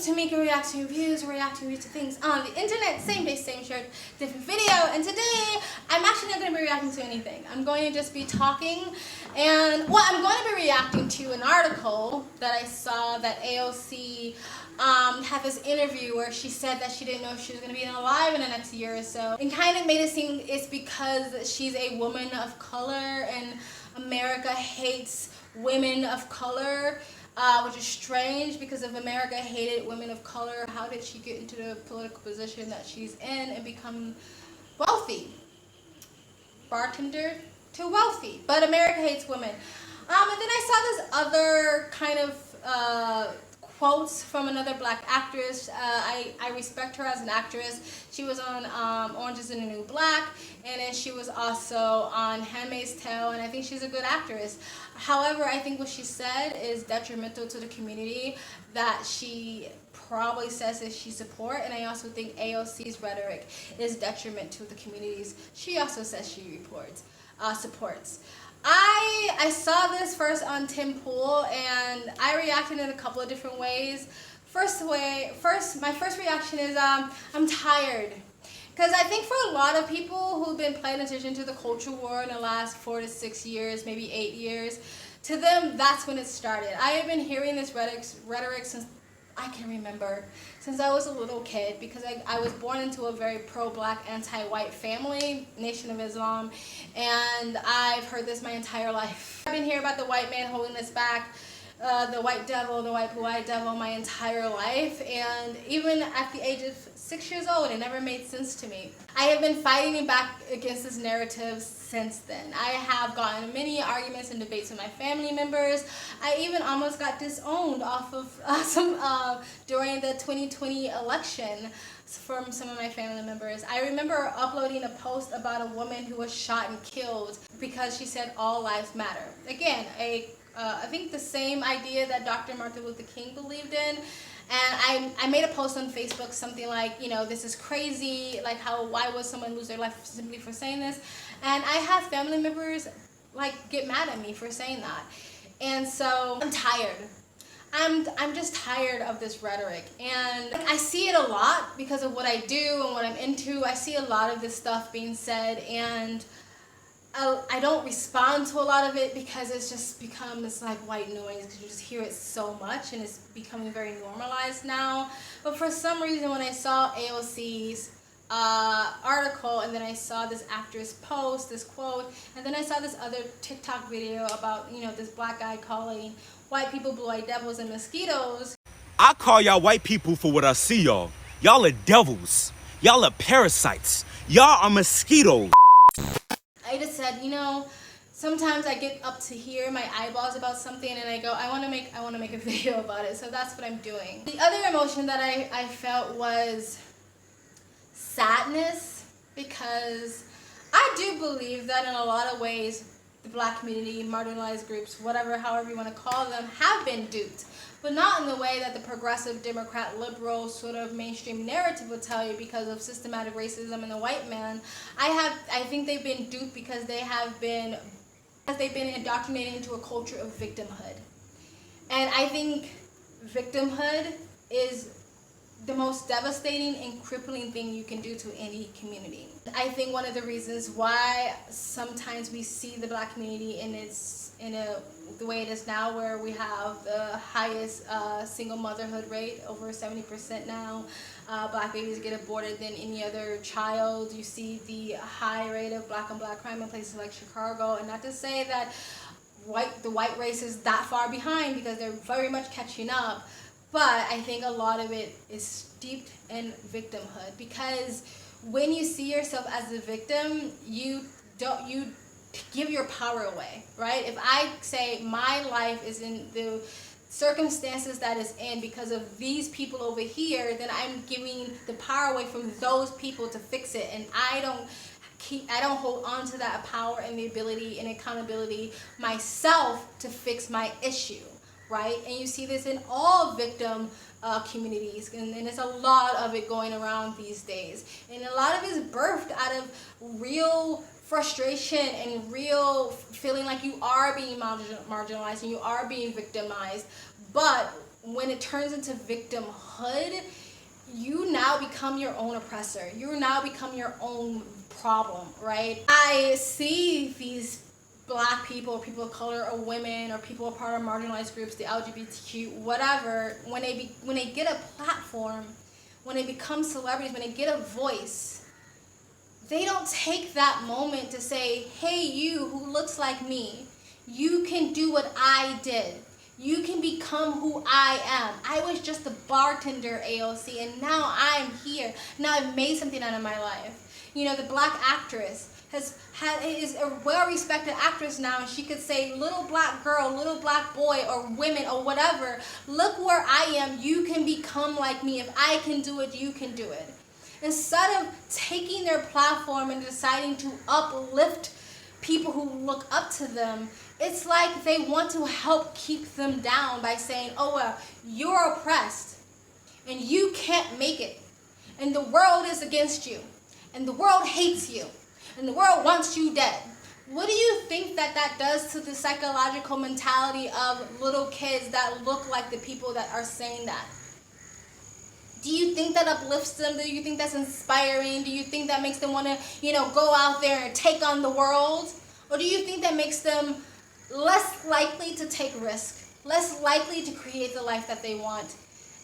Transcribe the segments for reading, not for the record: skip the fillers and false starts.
Tamika reacting reviews, reacting to things on the internet, same day, same shirt, different video. And today, I'm actually not going to be reacting to anything. I'm going to just be talking, and well, I'm going to be reacting to an article that I saw that AOC had this interview where she said that she didn't know if she was going to be alive in the next year or so, and kind of made it seem it's because she's a woman of color and America hates women of color. Which is strange, because if America hated women of color, how did she get into the political position that she's in and become wealthy? Bartender to wealthy. But America hates women. And then I saw this other kind of quotes from another black actress. I respect her as an actress. She was on Orange is the New Black, and then she was also on Handmaid's Tale, and I think she's a good actress. However, I think what she said is detrimental to the community that she probably says that she support, and I also think AOC's rhetoric is detriment to the communities she also says she supports. I saw this first on Tim Pool, and I reacted in a couple of different ways. My first reaction is I'm tired. Because I think for a lot of people who've been paying attention to the culture war in the last 4 to 6 years, maybe 8 years, to them, that's when it started. I have been hearing this rhetoric since I can remember, since I was a little kid, because I was born into a very pro-black, anti-white family, Nation of Islam, and I've heard this my entire life. I've been hearing about the white man holding us back, the white devil, the white devil my entire life, and even at the age of 6 years old, it never made sense to me. I have been fighting back against this narrative since then. I have gotten many arguments and debates with my family members. I even almost got disowned off of during the 2020 election from some of my family members. I remember uploading a post about a woman who was shot and killed because she said all lives matter. Again, I think the same idea that Dr. Martin Luther King believed in. And I made a post on Facebook, something like, this is crazy, like why would someone lose their life simply for saying this? And I have family members get mad at me for saying that. And so I'm tired. I'm just tired of this rhetoric, and I see it a lot because of what I do and what I'm into. I see a lot of this stuff being said, and I don't respond to a lot of it because it's just become this white noise, because you just hear it so much and it's becoming very normalized now. But for some reason, when I saw AOC's article, and then I saw this actress post this quote, and then I saw this other TikTok video about this black guy calling white people blue-eyed devils and mosquitoes. I call y'all white people for what I see y'all. Y'all are devils. Y'all are parasites. Y'all are mosquitoes. I just said, sometimes I get up to here, my eyeballs about something, and I go, I want to make a video about it. So that's what I'm doing. The other emotion that I felt was sadness, because I do believe that in a lot of ways, the black community, marginalized groups, however you want to call them, have been duped. But not in the way that the progressive, Democrat, liberal sort of mainstream narrative would tell you, because of systematic racism and the white man. I think they've been duped because they've been indoctrinated into a culture of victimhood. And I think victimhood is the most devastating and crippling thing you can do to any community. I think one of the reasons why sometimes we see the black community the way it is now, where we have the highest single motherhood rate, over 70% now. Black babies get aborted than any other child. You see the high rate of black on black crime in places like Chicago. And not to say that the white race is that far behind, because they're very much catching up. But I think a lot of it is steeped in victimhood, because when you see yourself as a victim, you give your power away, right? If I say my life is in the circumstances that it's in because of these people over here, then I'm giving the power away from those people to fix it, and I don't hold on to that power and the ability and accountability myself to fix my issue. Right? And you see this in all victim communities, and there's a lot of it going around these days. And a lot of it is birthed out of real frustration and real feeling like you are being marginalized and you are being victimized. But when it turns into victimhood, you now become your own oppressor. You now become your own problem, right? I see these Black people, people of color, or women, or people a part of marginalized groups, the LGBTQ, whatever, when they get a platform, when they become celebrities, when they get a voice, they don't take that moment to say, hey, you who looks like me, you can do what I did. You can become who I am. I was just a bartender, AOC, and now I'm here. Now I've made something out of my life. You know, the Black actress is a well-respected actress now, and she could say, little Black girl, little Black boy, or women, or whatever, look where I am. You can become like me. If I can do it, you can do it. Instead of taking their platform and deciding to uplift people who look up to them, it's like they want to help keep them down by saying, oh, well, you're oppressed and you can't make it, and the world is against you, and the world hates you, and the world wants you dead. What do you think that does to the psychological mentality of little kids that look like the people that are saying that? Do you think that uplifts them? Do you think that's inspiring? Do you think that makes them want to, go out there and take on the world? Or do you think that makes them less likely to take risk, less likely to create the life that they want,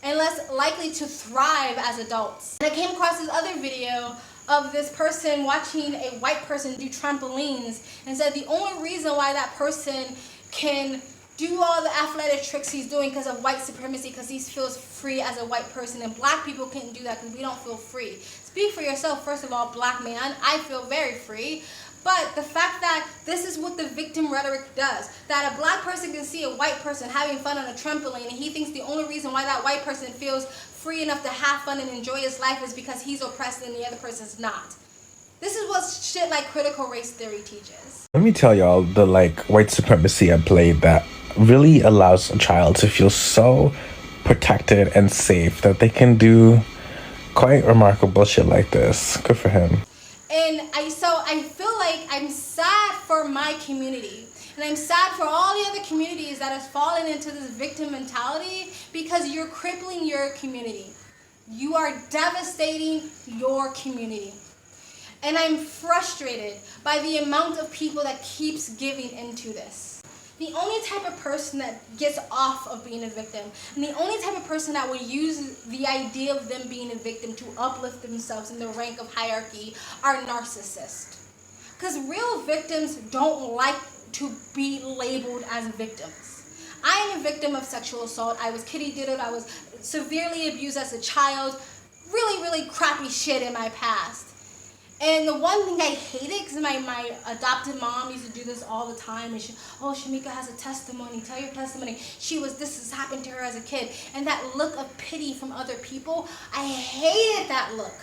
and less likely to thrive as adults? And I came across this other video of this person watching a white person do trampolines, and said the only reason why that person can do all the athletic tricks he's doing because of white supremacy, because he feels free as a white person, and Black people can't do that because we don't feel free. Speak for yourself, first of all, Black man. I feel very free. But the fact that this is what the victim rhetoric does, that a Black person can see a white person having fun on a trampoline, and he thinks the only reason why that white person feels free enough to have fun and enjoy his life is because he's oppressed and the other person's not. This is what shit like critical race theory teaches. Let me tell y'all the white supremacy at play that really allows a child to feel so protected and safe that they can do quite remarkable shit like this. Good for him. And I feel like I'm sad for my community. And I'm sad for all the other communities that have fallen into this victim mentality, because you're crippling your community. You are devastating your community. And I'm frustrated by the amount of people that keeps giving into this. The only type of person that gets off of being a victim, and the only type of person that will use the idea of them being a victim to uplift themselves in the rank of hierarchy, are narcissists. Because real victims don't like to be labeled as victims. I am a victim of sexual assault. I was kitty diddled. I was severely abused as a child. Really, really crappy shit in my past. And the one thing I hated, because my adopted mom used to do this all the time, and Shamika has a testimony, tell your testimony. This has happened to her as a kid. And that look of pity from other people, I hated that look.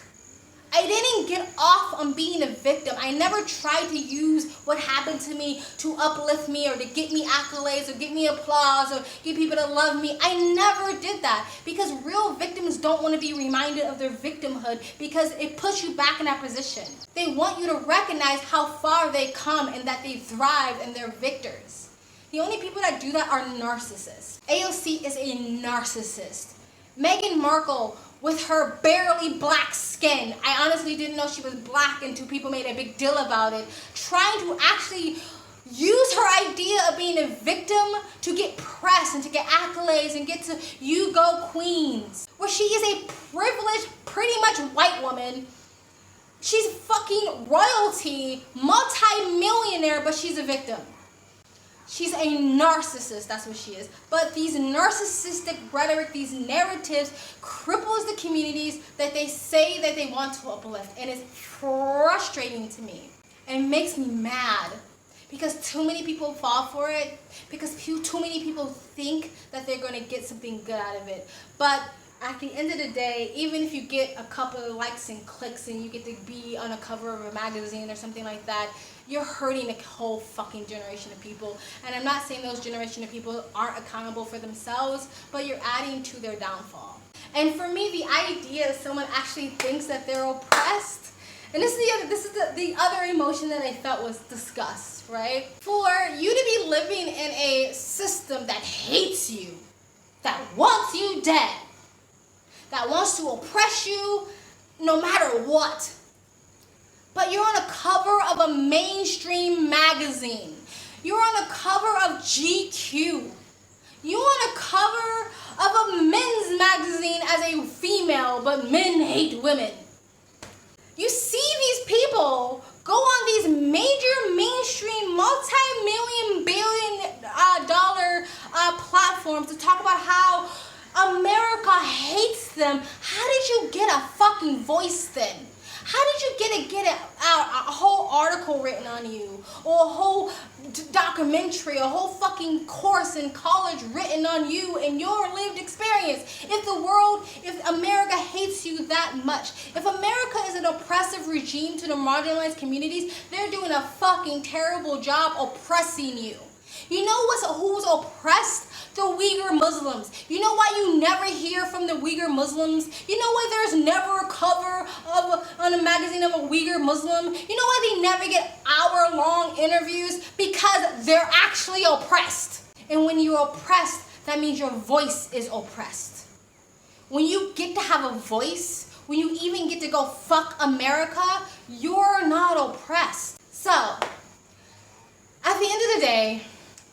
I didn't get off on being a victim. I never tried to use what happened to me to uplift me, or to get me accolades, or get me applause, or get people to love me. I never did that, because real victims don't want to be reminded of their victimhood, because it puts you back in that position. They want you to recognize how far they come and that they thrive and they're victors. The only people that do that are narcissists. AOC is a narcissist. Meghan Markle, with her barely Black skin, I honestly didn't know she was Black until people made a big deal about it, trying to actually use her idea of being a victim to get press and to get accolades and get to you go queens, where she is a privileged, pretty much white woman. She's fucking royalty, multi-millionaire, but she's a victim. She's a narcissist, that's what she is. But these narcissistic rhetoric, these narratives, cripples the communities that they say that they want to uplift. And it's frustrating to me. And it makes me mad. Because too many people fall for it. Because too many people think that they're going to get something good out of it. But at the end of the day, even if you get a couple of likes and clicks and you get to be on a cover of a magazine or something like that, you're hurting a whole fucking generation of people. And I'm not saying those generation of people aren't accountable for themselves, but you're adding to their downfall. And for me, the idea that someone actually thinks that they're oppressed, and this is the other emotion that I felt was disgust, right? For you to be living in a system that hates you, that wants you dead, that wants to oppress you no matter what. But you're on a cover of a mainstream magazine. You're on a cover of GQ. You're on a cover of a men's magazine as a female, but men hate women. You see these people go on these major mainstream multi-million billion dollar platforms to talk about how America hates them. How did you get a fucking voice then? How did you get a whole article written on you, or a whole documentary, a whole fucking course in college written on you and your lived experience? If America hates you that much, if America is an oppressive regime to the marginalized communities, they're doing a fucking terrible job oppressing you. You know who's oppressed? The Uyghur Muslims. You know why you never hear from the Uyghur Muslims? You know why there's never a cover on a magazine of a Uyghur Muslim? You know why they never get hour-long interviews? Because they're actually oppressed. And when you're oppressed, that means your voice is oppressed. When you get to have a voice, when you even get to go fuck America, you're not oppressed. So, at the end of the day,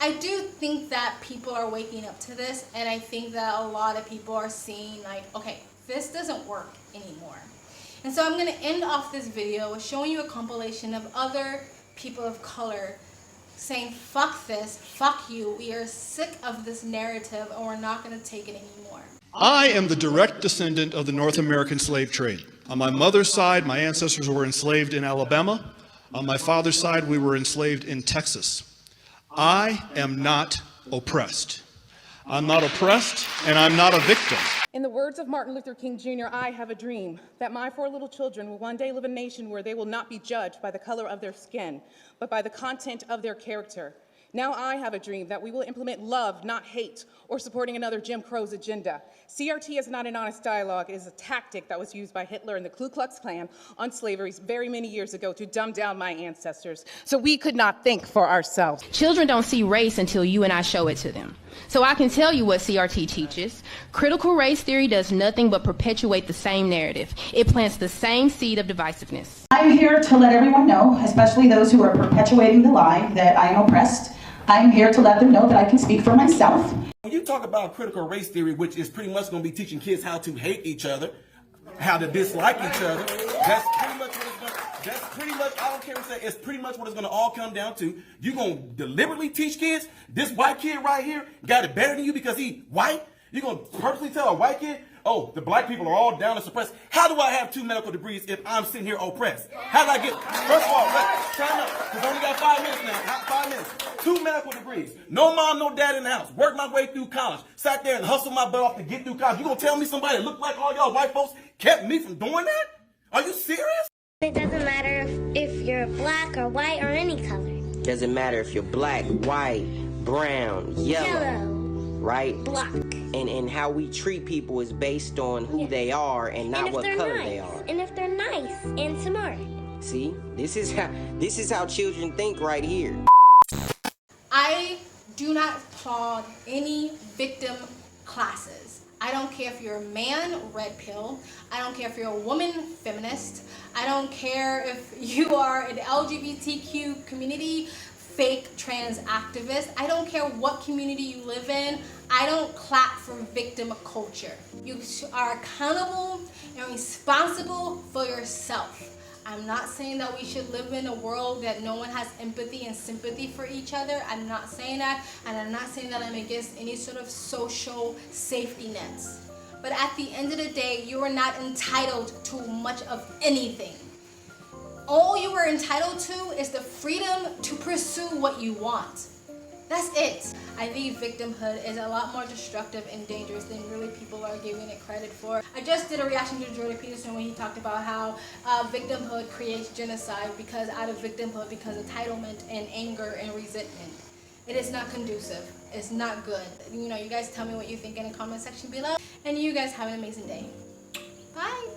I do think that people are waking up to this, and I think that a lot of people are seeing like, okay, this doesn't work anymore. And so I'm going to end off this video with showing you a compilation of other people of color saying, fuck this, fuck you, we are sick of this narrative and we're not going to take it anymore. I am the direct descendant of the North American slave trade. On my mother's side, my ancestors were enslaved in Alabama. On my father's side, we were enslaved in Texas. I am not oppressed. I'm not oppressed, and I'm not a victim. In the words of Martin Luther King Jr., I have a dream that my 4 little children will one day live in a nation where they will not be judged by the color of their skin, but by the content of their character. Now I have a dream that we will implement love, not hate, or supporting another Jim Crow's agenda. CRT is not an honest dialogue. It is a tactic that was used by Hitler and the Ku Klux Klan on slavery very many years ago to dumb down my ancestors, so we could not think for ourselves. Children don't see race until you and I show it to them. So I can tell you what CRT teaches. Critical race theory does nothing but perpetuate the same narrative. It plants the same seed of divisiveness. I'm here to let everyone know, especially those who are perpetuating the lie that I am oppressed. I'm here to let them know that I can speak for myself. When you talk about critical race theory, which is pretty much going to be teaching kids how to hate each other, how to dislike each other, that's pretty much what it's going to, that's pretty much, I don't care what you say, it's pretty much what it's going to all come down to. You're going to deliberately teach kids, this white kid right here got it better than you because he white? You're going to purposely tell a white kid, oh, the black people are all down and suppressed. How do I have 2 medical degrees if I'm sitting here oppressed? How did I get, first of all, time up, because I only got 5 minutes now, 5 minutes. 2 medical degrees, no mom, no dad in the house, worked my way through college, sat there and hustled my butt off to get through college. You gonna tell me somebody that looked like all y'all white folks kept me from doing that? Are you serious? It doesn't matter if you're black or white or any color. Doesn't matter if you're black, white, brown, yellow, right? Black. And how we treat people is based on who they are and not what color they are. And if they're nice and smart. See, this is how children think right here. I do not applaud any victim classes. I don't care if you're a man, red pill. I don't care if you're a woman, feminist. I don't care if you are an LGBTQ community, fake trans activist. I don't care what community you live in. I don't clap for victim culture. You are accountable and responsible for yourself. I'm not saying that we should live in a world that no one has empathy and sympathy for each other. I'm not saying that, and I'm not saying that I'm against any sort of social safety nets. But at the end of the day, you are not entitled to much of anything. All you are entitled to is the freedom to pursue what you want. That's it. I think victimhood is a lot more destructive and dangerous than really people are giving it credit for. I just did a reaction to Jordan Peterson when he talked about how victimhood creates genocide because out of victimhood because entitlement and anger and resentment. It is not conducive. It's not good. You know, you guys tell me what you think in the comment section below. And you guys have an amazing day. Bye.